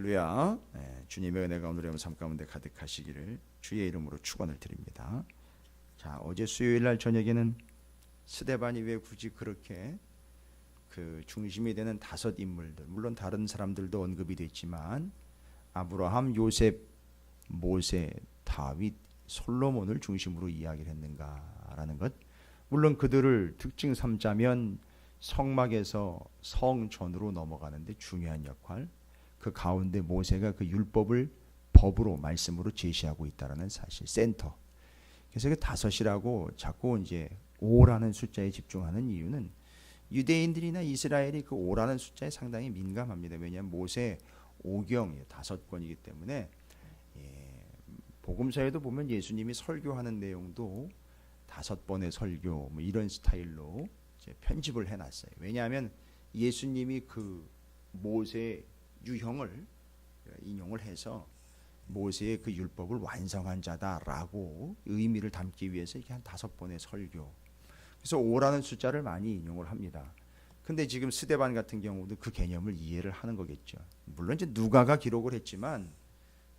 할렐루야. 주님의 은혜가 오늘의 삶 가운데 가득하시기를 주의 이름으로 축원을 드립니다. 자, 어제 수요일 날 저녁에는 스데반이 왜 굳이 그렇게 그 중심이 되는 다섯 인물들, 물론 다른 사람들도 언급이 됐지만 아브라함, 요셉, 모세, 다윗, 솔로몬을 중심으로 이야기를 했는가라는 것. 물론 그들을 특징 삼자면 성막에서 성전으로 넘어가는데 중요한 역할, 그 가운데 모세가 그 율법을 법으로 말씀으로 제시하고 있다라는 사실, 센터. 그래서 그 다섯이라고 자꾸 이제 5라는 숫자에 집중하는 이유는 유대인들이나 이스라엘이 그 5라는 숫자에 상당히 민감합니다. 왜냐하면 모세 5경 5권이기 때문에. 복음서에도 보면 예수님이 설교하는 내용도 5번의 설교 뭐 이런 스타일로 이제 편집을 해놨어요. 왜냐하면 예수님이 그 모세 유형을 인용을 해서 모세의 그 율법을 완성한 자다라고 의미를 담기 위해서 이렇게 한 5번의 설교. 그래서 5라는 숫자를 많이 인용을 합니다. 근데 지금 스데반 같은 경우도 그 개념을 이해를 하는 거겠죠. 물론 이제 누가가 기록을 했지만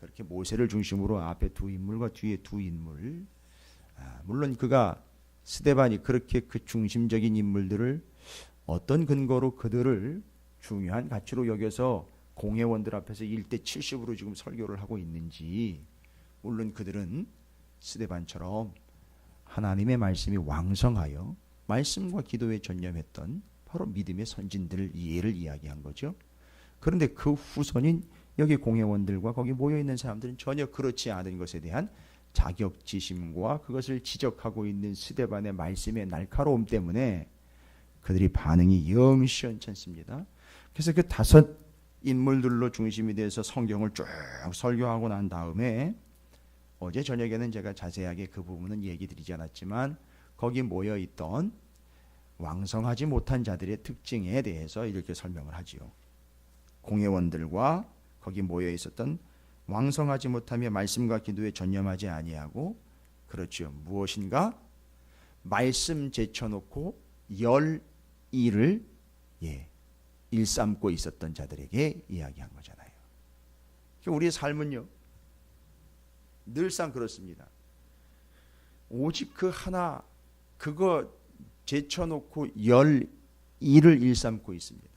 그렇게 모세를 중심으로 앞에 두 인물과 뒤에 두 인물, 물론 그가 스데반이 그렇게 그 중심적인 인물들을 어떤 근거로 그들을 중요한 가치로 여겨서 공회원들 앞에서 1대 70으로 지금 설교를 하고 있는지, 물론 그들은 스데반처럼 하나님의 말씀이 왕성하여 말씀과 기도에 전념했던 바로 믿음의 선진들을 이해를 이야기한 거죠. 그런데 그 후손인 여기 공회원들과 거기 모여있는 사람들은 전혀 그렇지 않은 것에 대한 자격지심과 그것을 지적하고 있는 스데반의 말씀의 날카로움 때문에 그들이 반응이 영 시원찮습니다. 그래서 그 다섯 인물들로 중심이 돼서 성경을 쭉 설교하고 난 다음에 어제 저녁에는 제가 자세하게 그 부분은 얘기 드리지 않았지만 거기 모여있던 왕성하지 못한 자들의 특징에 대해서 이렇게 설명을 하지요. 공회원들과 거기 모여 있었던 왕성하지 못하며 말씀과 기도에 전념하지 아니하고, 그렇죠, 무엇인가 말씀 제쳐놓고 일을 일삼고 있었던 자들에게 이야기한 거잖아요. 우리의 삶은요 늘상 그렇습니다. 오직 그 하나 그거 제쳐놓고 일을 일삼고 있습니다.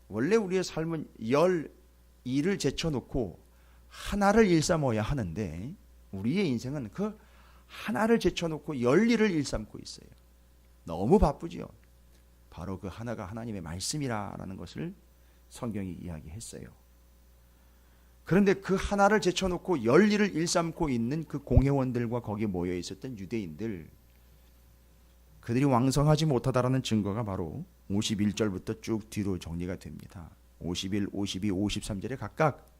원래 우리의 삶은 일을 제쳐놓고 하나를 일삼아야 하는데 우리의 인생은 그 하나를 제쳐놓고 일을 일삼고 있어요. 너무 바쁘지요. 바로 그 하나가 하나님의 말씀이라는 것을 성경이 이야기했어요. 그런데 그 하나를 제쳐놓고 일을 일삼고 있는 그 공회원들과 거기에 모여 있었던 유대인들, 그들이 왕성하지 못하다라는 증거가 바로 51절부터 쭉 뒤로 정리가 됩니다. 51, 52, 53절에 각각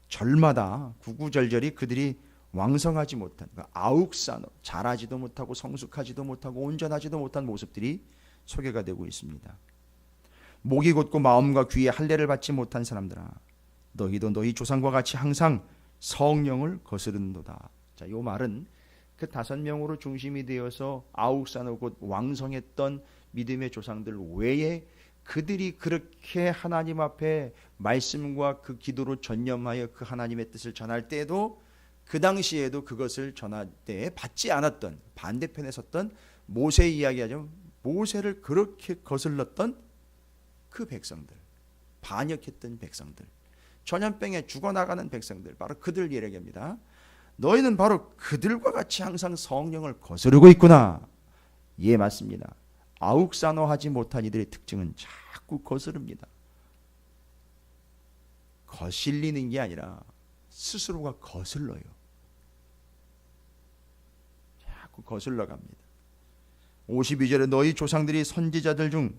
절마다 구구절절이 그들이 왕성하지 못한, 아욱산업, 자라지도 못하고 성숙하지도 못하고 온전하지도 못한 모습들이 소개가 되고 있습니다. 목이 곧고 마음과 귀에 할례를 받지 못한 사람들아, 너희도 너희 조상과 같이 항상 성령을 거스른도다. 자, 이 말은 그 5명으로 중심이 되어서 아욱산업 곧 왕성했던 믿음의 조상들 외에 그들이 그렇게 하나님 앞에 말씀과 그 기도로 전념하여 그 하나님의 뜻을 전할 때에도 그 당시에도 그것을 전할 때에 받지 않았던, 반대편에 섰던 모세 이야기하죠. 모세를 그렇게 거슬렀던 그 백성들, 반역했던 백성들, 전염병에 죽어나가는 백성들, 바로 그들 이야기합니다. 너희는 바로 그들과 같이 항상 성령을 거스르고 있구나. 예, 맞습니다. 아욱산호하지 못한 이들의 특징은 자꾸 거스릅니다. 거슬리는 게 아니라 스스로가 거슬러요. 자꾸 거슬러 갑니다. 52절에 너희 조상들이 선지자들 중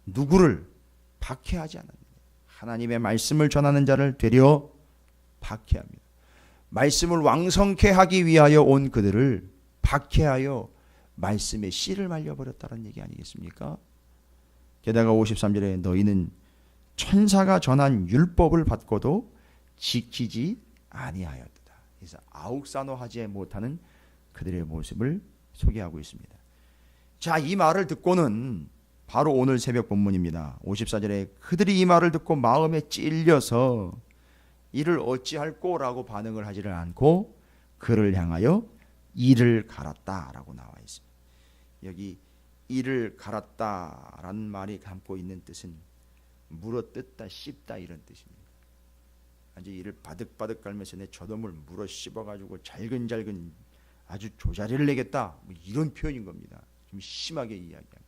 누구를 박해하지 않았느냐. 하나님의 말씀을 전하는 자를 되려 박해합니다. 말씀을 왕성케 하기 위하여 온 그들을 박해하여 말씀의 씨를 말려버렸다는 얘기 아니겠습니까? 게다가 53절에 너희는 천사가 전한 율법을 받고도 지키지 아니하였다. 그래서 아욱산호하지 못하는 그들의 모습을 소개하고 있습니다. 자, 이 말을 듣고는 바로 오늘 새벽 본문입니다. 54절에 그들이 이 말을 듣고 마음에 찔려서 이를 어찌할꼬 라고 반응을 하지를 않고 그를 향하여 이를 갈았다라고 나와 있습니다. 여기 이를 갈았다라는 말이 담고 있는 뜻은 물어뜯다 씹다 이런 뜻입니다. 아주 이를 바득바득 갈면서 내 저덤을 물어 씹어가지고 잘근잘근 아주 조자리를 내겠다 뭐 이런 표현인 겁니다. 좀 심하게 이야기합니다.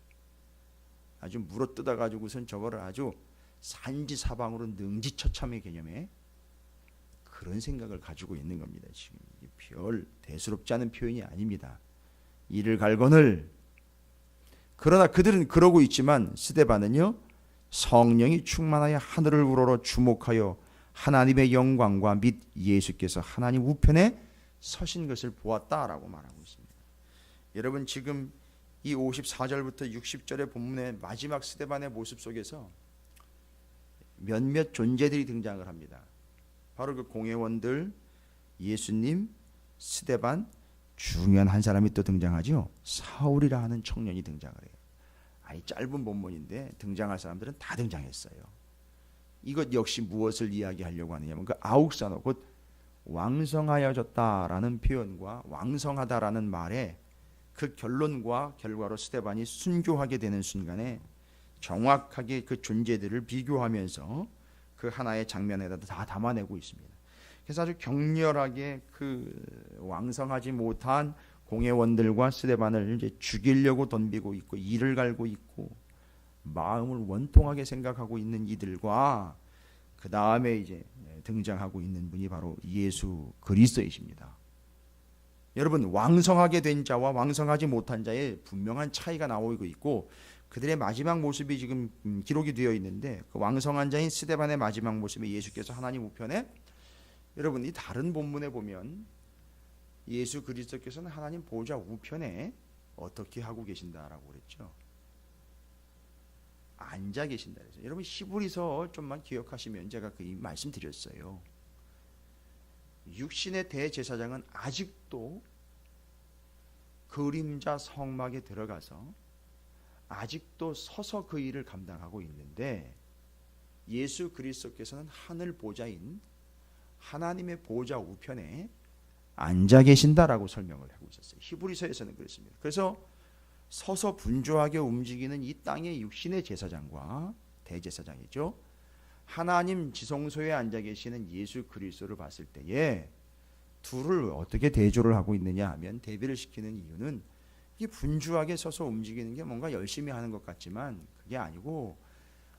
아주 물어뜯어가지고선 저거를 아주 산지사방으로 능지처참의 개념에 그런 생각을 가지고 있는 겁니다. 지금 별 대수롭지 않은 표현이 아닙니다. 이를 갈거늘. 그러나 그들은 그러고 있지만 스데반은요 성령이 충만하여 하늘을 우러러 주목하여 하나님의 영광과 및 예수께서 하나님 우편에 서신 것을 보았다라고 말하고 있습니다. 여러분 지금 이 54절부터 60절의 본문의 마지막 스데반의 모습 속에서 몇몇 존재들이 등장을 합니다. 바로 그 공회원들, 예수님, 스데반, 중요한 한 사람이 또 등장하죠. 사울이라 하는 청년이 등장을 해요. 아이 짧은 본문인데 등장할 사람들은 다 등장했어요. 이것 역시 무엇을 이야기하려고 하느냐면 그 아욱산어 곧 왕성하여졌다라는 표현과 왕성하다라는 말에 그 결론과 결과로 스데반이 순교하게 되는 순간에 정확하게 그 존재들을 비교하면서 그 하나의 장면에다 다 담아내고 있습니다. 그래서 아주 격렬하게 그 왕성하지 못한 공회원들과 스데반을 이제 죽이려고 덤비고 있고 이를 갈고 있고 마음을 원통하게 생각하고 있는 이들과 그 다음에 이제 등장하고 있는 분이 바로 예수 그리스도이십니다. 여러분 왕성하게 된 자와 왕성하지 못한 자의 분명한 차이가 나오고 있고 그들의 마지막 모습이 지금 기록이 되어 있는데 그 왕성한 자인 스데반의 마지막 모습에 예수께서 하나님 우편에 여러분 이 다른 본문에 보면 예수 그리스도께서는 하나님 보좌 우편에 어떻게 하고 계신다라고 그랬죠. 앉아 계신다 그랬어요. 여러분 히브리서 좀만 기억하시면 제가 그 말씀드렸어요. 육신의 대제사장은 아직도 그림자 성막에 들어가서 아직도 서서 그 일을 감당하고 있는데 예수 그리스도께서는 하늘 보좌인 하나님의 보좌 우편에 앉아 계신다라고 설명을 하고 있었어요. 히브리서에서는 그렇습니다. 그래서 서서 분주하게 움직이는 이 땅의 육신의 제사장과 대제사장이죠. 하나님 지성소에 앉아 계시는 예수 그리스도를 봤을 때에 둘을 어떻게 대조를 하고 있느냐 하면 대비를 시키는 이유는 이게 분주하게 서서 움직이는 게 뭔가 열심히 하는 것 같지만 그게 아니고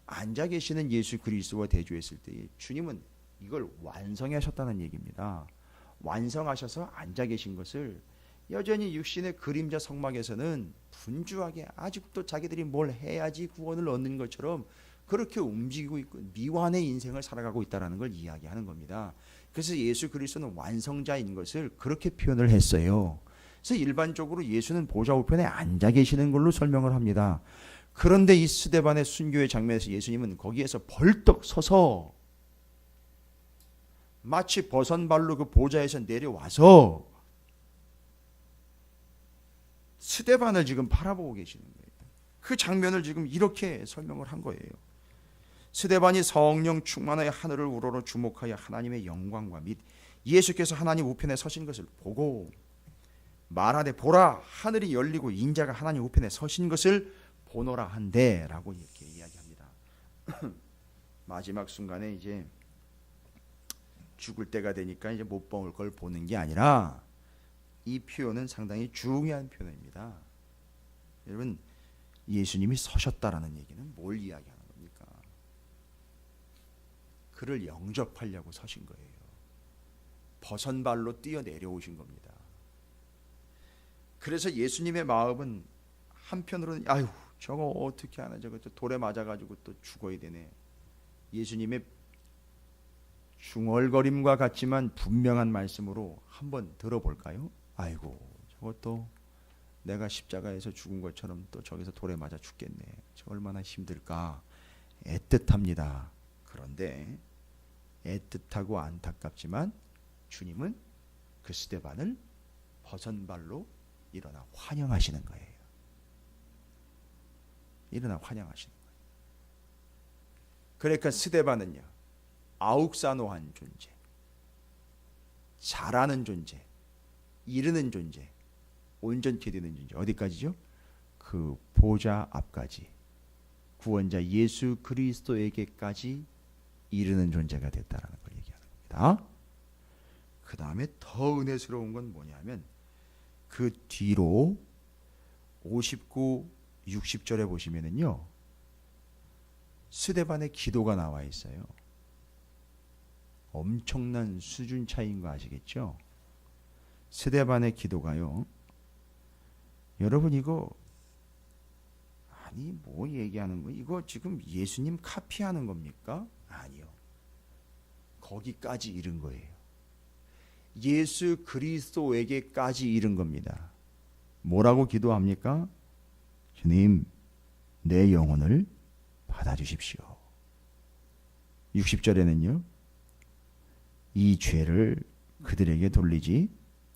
앉아 계시는 예수 그리스도와 대조했을 때 주님은 이걸 완성하셨다는 얘기입니다. 완성하셔서 앉아 계신 것을 여전히 육신의 그림자 성막에서는 분주하게 아직도 자기들이 뭘 해야지 구원을 얻는 것처럼 그렇게 움직이고 있고 미완의 인생을 살아가고 있다는 걸 이야기하는 겁니다. 그래서 예수 그리스도는 완성자인 것을 그렇게 표현을 했어요. 그래서 일반적으로 예수는 보좌 우편에 앉아 계시는 걸로 설명을 합니다. 그런데 이 스데반의 순교의 장면에서 예수님은 거기에서 벌떡 서서 마치 버선발로 그 보좌에서 내려와서 스데반을 지금 바라보고 계시는 거예요. 그 장면을 지금 이렇게 설명을 한 거예요. 스데반이 성령 충만하여 하늘을 우러러 주목하여 하나님의 영광과 및 예수께서 하나님 우편에 서신 것을 보고 말하되 보라 하늘이 열리고 인자가 하나님 우편에 서신 것을 보노라 한데 라고 이렇게 이야기합니다. 마지막 순간에 이제 죽을 때가 되니까 이제 못 볼 걸 보는 게 아니라 이 표현은 상당히 중요한 표현입니다. 여러분 예수님이 서셨다라는 얘기는 뭘 이야기하는 겁니까? 그를 영접하려고 서신 거예요. 버선발로 뛰어 내려오신 겁니다. 그래서 예수님의 마음은 한편으로는 아유 저거 어떻게 하나 저거 또 돌에 맞아가지고 또 죽어야 되네. 예수님의 중얼거림과 같지만 분명한 말씀으로 한번 들어볼까요? 아이고 저것도 내가 십자가에서 죽은 것처럼 또 저기서 돌에 맞아 죽겠네. 저 얼마나 힘들까. 애틋합니다. 그런데 애틋하고 안타깝지만 주님은 그 스데반을 버선발로 일어나 환영하시는 거예요. 일어나 환영하시는 거예요. 그러니까 스데반은요, 아욱사노한 존재, 잘하는 존재, 이르는 존재, 온전케 되는 존재. 어디까지죠? 그 보좌 앞까지, 구원자 예수 그리스도에게까지 이르는 존재가 됐다라는 걸 얘기하는 겁니다. 그 다음에 더 은혜스러운 건 뭐냐면 그 뒤로 59, 60절에 보시면은요, 스데반의 기도가 나와 있어요. 엄청난 수준 차이인 거 아시겠죠? 스데반의 기도가요, 여러분 이거 아니 뭐 얘기하는 거, 이거 지금 예수님 카피하는 겁니까? 아니요. 거기까지 이른 거예요. 예수 그리스도에게까지 이른 겁니다. 뭐라고 기도합니까? 주님, 내 영혼을 받아주십시오. 60절에는요, 이 죄를 그들에게 돌리지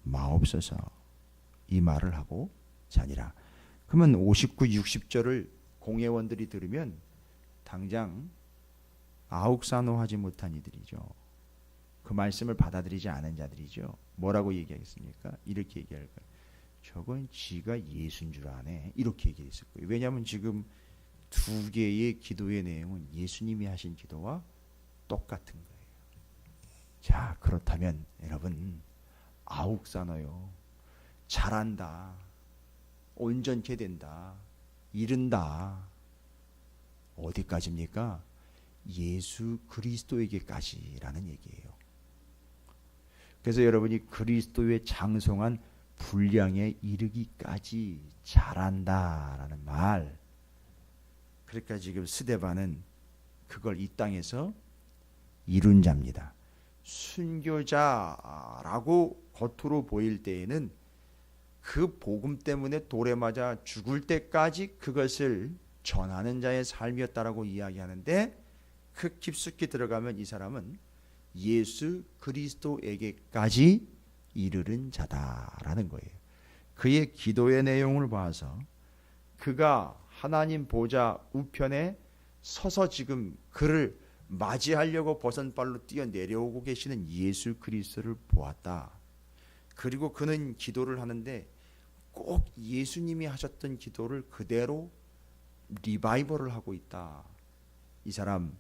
마옵소서, 이 말을 하고 자니라. 그러면 59, 60절을 공회원들이 들으면 당장 아욱사노하지 못한 이들이죠. 그 말씀을 받아들이지 않은 자들이죠. 뭐라고 얘기하겠습니까? 이렇게 얘기할 거예요. 저건 지가 예수인 줄 아네, 이렇게 얘기했을 거예요. 왜냐하면 지금 두 개의 기도의 내용은 예수님이 하신 기도와 똑같은 거예요. 자, 그렇다면 여러분, 아욱사노요, 잘한다, 온전케 된다, 이른다, 어디까지입니까? 예수 그리스도에게까지라는 얘기예요. 그래서 여러분이 그리스도의 장성한 분량에 이르기까지 잘한다라는 말. 그러니까 지금 스데반은 그걸 이 땅에서 이룬 자입니다. 순교자라고 겉으로 보일 때에는 그 복음 때문에 돌에 맞아 죽을 때까지 그것을 전하는 자의 삶이었다라고 이야기하는데, 그 깊숙이 들어가면 이 사람은 예수 그리스도에게까지 이르는 자다라는 거예요. 그의 기도의 내용을 봐서 그가 하나님 보좌 우편에 서서 지금 그를 맞이하려고 버선발로 뛰어 내려오고 계시는 예수 그리스도를 보았다. 그리고 그는 기도를 하는데 꼭 예수님이 하셨던 기도를 그대로 리바이벌을 하고 있다. 이 사람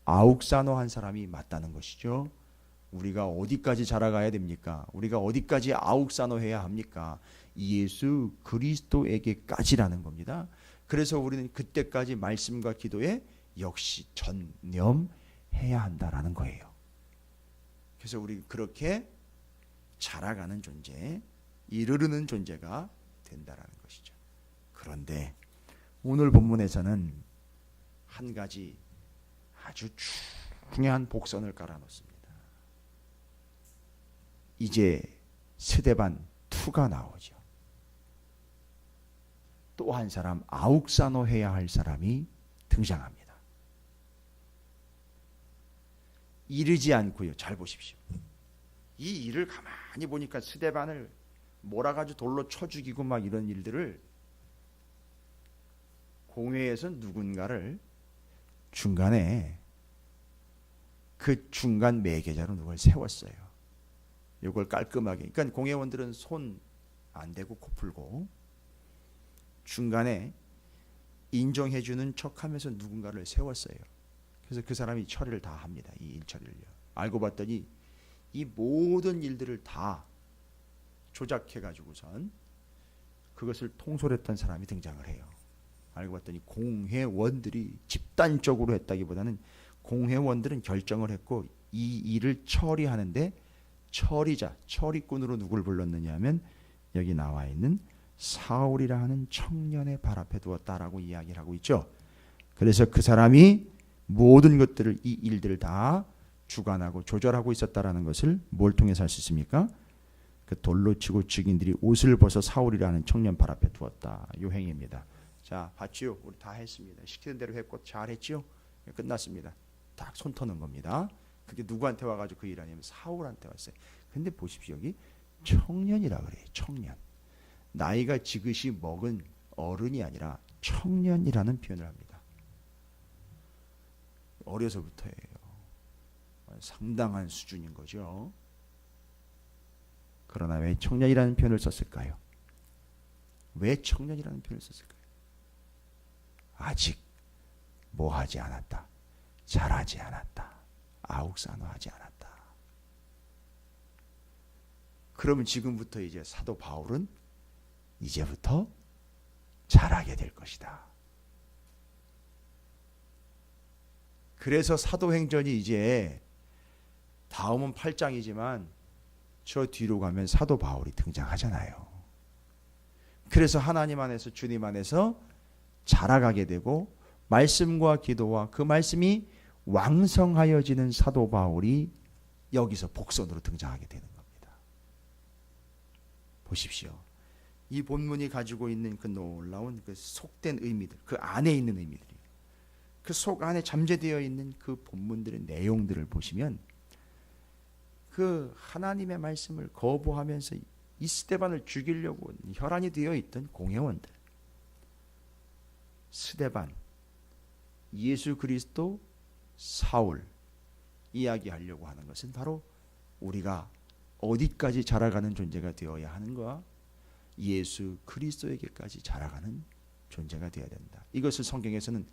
아욱사노한 사람이 맞다는 것이죠. 우리가 어디까지 자라가야 됩니까? 우리가 어디까지 아욱사노해야 합니까? 예수 그리스도에게까지라는 겁니다. 그래서 우리는 그때까지 말씀과 기도에 역시 전념해야 한다라는 거예요. 그래서 우리 그렇게 자라가는 존재, 이르르는 존재가 된다라는 것이죠. 그런데 오늘 본문에서는 한 가지 아주 중요한 복선을 깔아놓습니다. 이제 스데반 2가 나오죠. 또 한 사람, 아욱사노해야 할 사람이 등장합니다. 이르지 않고요. 잘 보십시오. 이 일을 가만히 보니까 스데반을 몰아가지고 돌로 쳐 죽이고 막 이런 일들을, 공회에서 누군가를 중간에 그 중간 매개자로 누굴 세웠어요. 이걸 깔끔하게. 그러니까 공회원들은 손 안 대고 코 풀고 중간에 인정해주는 척하면서 누군가를 세웠어요. 그래서 그 사람이 처리를 다 합니다. 이 일 처리를요. 알고 봤더니 이 모든 일들을 다 조작해가지고선 그것을 통솔했던 사람이 등장을 해요. 알고 봤더니 공회원들이 집단적으로 했다기보다는 공회원들은 결정을 했고 이 일을 처리하는데 처리자, 처리꾼으로 누굴 불렀느냐 하면 여기 나와 있는 사울이라 하는 청년의 발 앞에 두었다라고 이야기를 하고 있죠. 그래서 그 사람이 모든 것들을, 이 일들을 다 주관하고 조절하고 있었다라는 것을 뭘 통해서 알 수 있습니까? 그 돌로 치고 죽인들이 옷을 벗어 사울이라는 청년 발 앞에 두었다. 요 행위입니다. 자, 봤지요? 우리 다 했습니다. 시키는 대로 했고 잘했지요? 끝났습니다. 딱 손 터는 겁니다. 그게 누구한테 와가지고 그 일하냐면 사울한테 왔어요. 근데 보십시오. 여기 청년이라 그래요. 청년. 나이가 지긋이 먹은 어른이 아니라 청년이라는 표현을 합니다. 어려서부터예요. 상당한 수준인 거죠. 그러나 왜 청년이라는 표현을 썼을까요? 왜 청년이라는 표현을 썼을까요? 아직 뭐하지 않았다. 잘하지 않았다. 아욱산화하지 않았다. 그러면 지금부터 이제 사도 바울은 이제부터 잘하게 될 것이다. 그래서 사도행전이 이제 다음은 8장이지만 저 뒤로 가면 사도 바울이 등장하잖아요. 그래서 하나님 안에서 주님 안에서 자라가게 되고 말씀과 기도와 그 말씀이 왕성하여지는 사도 바울이 여기서 복선으로 등장하게 되는 겁니다. 보십시오. 이 본문이 가지고 있는 그 놀라운 그 속된 의미들, 그 안에 있는 의미들이, 그 속 안에 잠재되어 있는 그 본문들의 내용들을 보시면 그 하나님의 말씀을 거부하면서 이 스데반을 죽이려고 혈안이 되어 있던 공회원들, 스데반, 예수 그리스도, 사울 이야기하려고 하는 것은 바로 우리가 어디까지 자라가는 존재가 되어야 하는가? 예수 그리스도에게까지 자라가는 존재가 되어야 된다. 이것을 성경에서는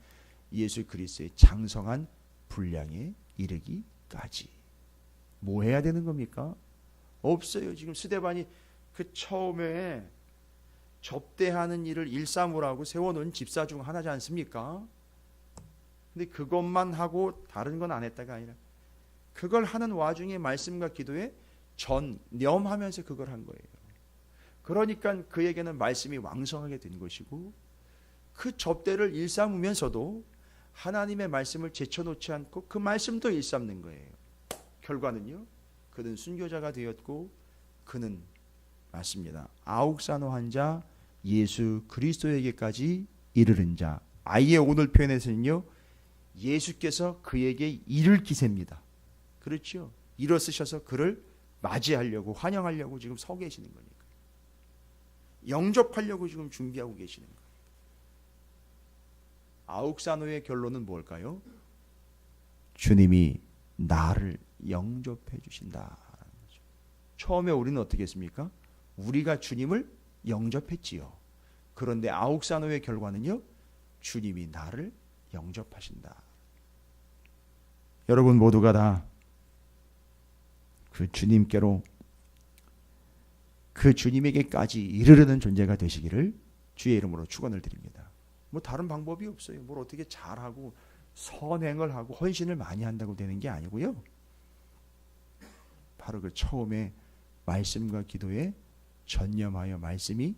예수 그리스도의 장성한 분량에 이르기까지. 뭐 해야 되는 겁니까? 없어요. 지금 스데반이 그 처음에 접대하는 일을 일사무라고 세워놓은 집사 중 하나지 않습니까? 근데 그것만 하고 다른 건 안 했다가 아니라 그걸 하는 와중에 말씀과 기도에 전념하면서 그걸 한 거예요. 그러니까 그에게는 말씀이 왕성하게 된 것이고 그 접대를 일삼으면서도 하나님의 말씀을 제쳐놓지 않고 그 말씀도 일삼는 거예요. 결과는요, 그는 순교자가 되었고 그는 맞습니다. 아욱산화한 자 예수 그리스도에게까지 이르는 자. 아예 오늘 표현에서는요, 예수께서 그에게 이를 기세입니다. 그렇죠? 일어서셔서 그를 맞이하려고 환영하려고 지금 서 계시는 거니까. 영접하려고 지금 준비하고 계시는 거예요. 아욱산호의 결론은 뭘까요? 주님이 나를 영접해 주신다. 처음에 우리는 어떻게 했습니까? 우리가 주님을 영접했지요. 그런데 아욱산호의 결과는요, 주님이 나를 영접하신다. 여러분 모두가 다 그 주님께로, 그 주님에게까지 이르르는 존재가 되시기를 주의 이름으로 축원을 드립니다. 뭐 다른 방법이 없어요. 뭘 어떻게 잘하고 선행을 하고 헌신을 많이 한다고 되는 게 아니고요. 바로 그 처음에 말씀과 기도에 전념하여 말씀이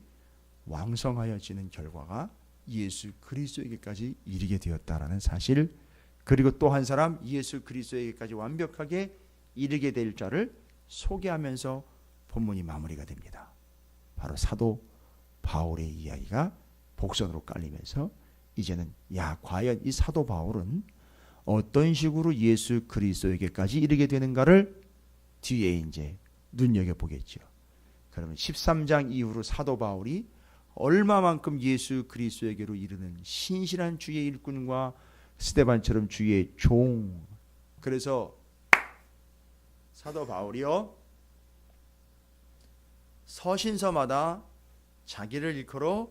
왕성하여지는 결과가 예수 그리스도에게까지 이르게 되었다라는 사실, 그리고 또 한 사람 예수 그리스도에게까지 완벽하게 이르게 될 자를 소개하면서 본문이 마무리가 됩니다. 바로 사도 바울의 이야기가 복선으로 깔리면서 이제는 과연 이 사도 바울은 어떤 식으로 예수 그리스도에게까지 이르게 되는가를 뒤에 이제 눈여겨보겠죠. 그러면 13장 이후로 사도 바울이 얼마만큼 예수 그리스도에게로 이르는 신실한 주의 일꾼과 스데반처럼 주의 종. 그래서 사도 바울이요, 서신서마다 자기를 일컬어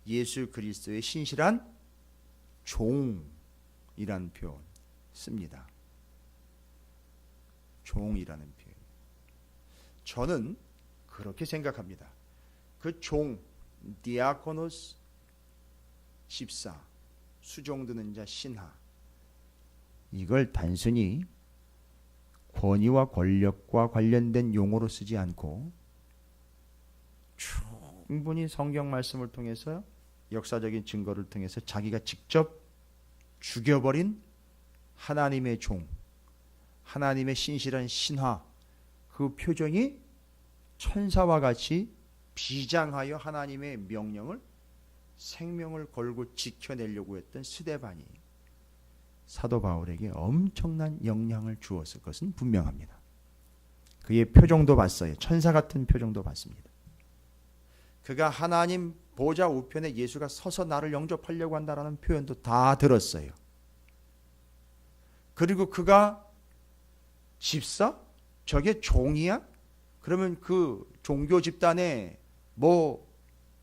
예수 그리스도의 신실한 종이라는 표현 씁니다. 종이라는 표현. 저는 그렇게 생각합니다. 그 종, 디아코노스, 집사, 수종드는 자, 신하, 이걸 단순히 권위와 권력과 관련된 용어로 쓰지 않고 충분히 성경 말씀을 통해서 역사적인 증거를 통해서 자기가 직접 죽여버린 하나님의 종, 하나님의 신실한 신하, 그 표정이 천사와 같이 비장하여 하나님의 명령을 생명을 걸고 지켜내려고 했던 스데반이 사도 바울에게 엄청난 영향을 주었을 것은 분명합니다. 그의 표정도 봤어요. 천사 같은 표정도 봤습니다. 그가 하나님 보좌 우편에 예수가 서서 나를 영접하려고 한다라는 표현도 다 들었어요. 그리고 그가 집사? 저게 종이야? 그러면 그 종교 집단의 뭐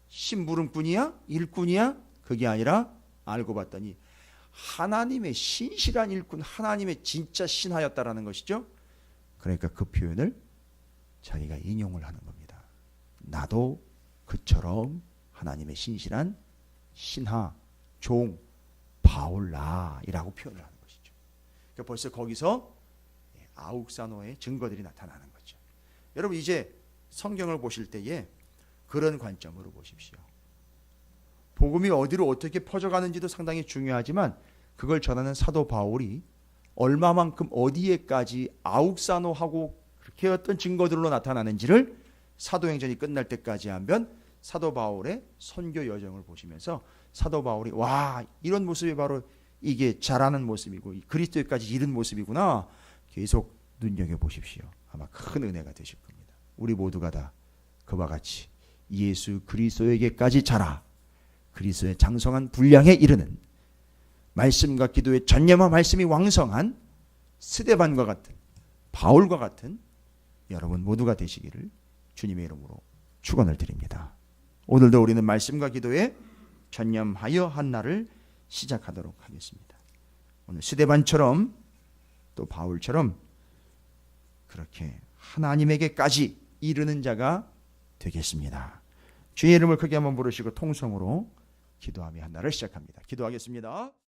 심부름꾼이야? 일꾼이야? 그게 아니라 알고 봤더니 하나님의 신실한 일꾼, 하나님의 진짜 신하였다라는 것이죠. 그러니까 그 표현을 자기가 인용을 하는 겁니다. 나도 그처럼 하나님의 신실한 신하, 종, 바울라이라고 표현을 하는 것이죠. 그러니까 벌써 거기서 아욱사노의 증거들이 나타나는 거죠. 여러분 이제 성경을 보실 때에 그런 관점으로 보십시오. 복음이 어디로 어떻게 퍼져가는지도 상당히 중요하지만 그걸 전하는 사도 바울이 얼마만큼 어디에까지 아욱사노하고 그렇게 어떤 증거들로 나타나는지를 사도행전이 끝날 때까지 하면 사도 바울의 선교 여정을 보시면서 사도 바울이 와 이런 모습이 바로 이게 잘하는 모습이고 그리스도에까지 이른 모습이구나 계속 눈여겨보십시오. 아마 큰 은혜가 되실 겁니다. 우리 모두가 다 그와 같이 예수 그리스도에게까지 자라 그리스도의 장성한 분량에 이르는 말씀과 기도의 전념한 말씀이 왕성한 스데반과 같은 바울과 같은 여러분 모두가 되시기를 주님의 이름으로 축원을 드립니다. 오늘도 우리는 말씀과 기도에 전념하여 한 날을 시작하도록 하겠습니다. 오늘 스데반처럼 또 바울처럼 그렇게 하나님에게까지 이르는 자가 되겠습니다. 주의 이름을 크게 한번 부르시고 통성으로 기도하며 한 날을 시작합니다. 기도하겠습니다.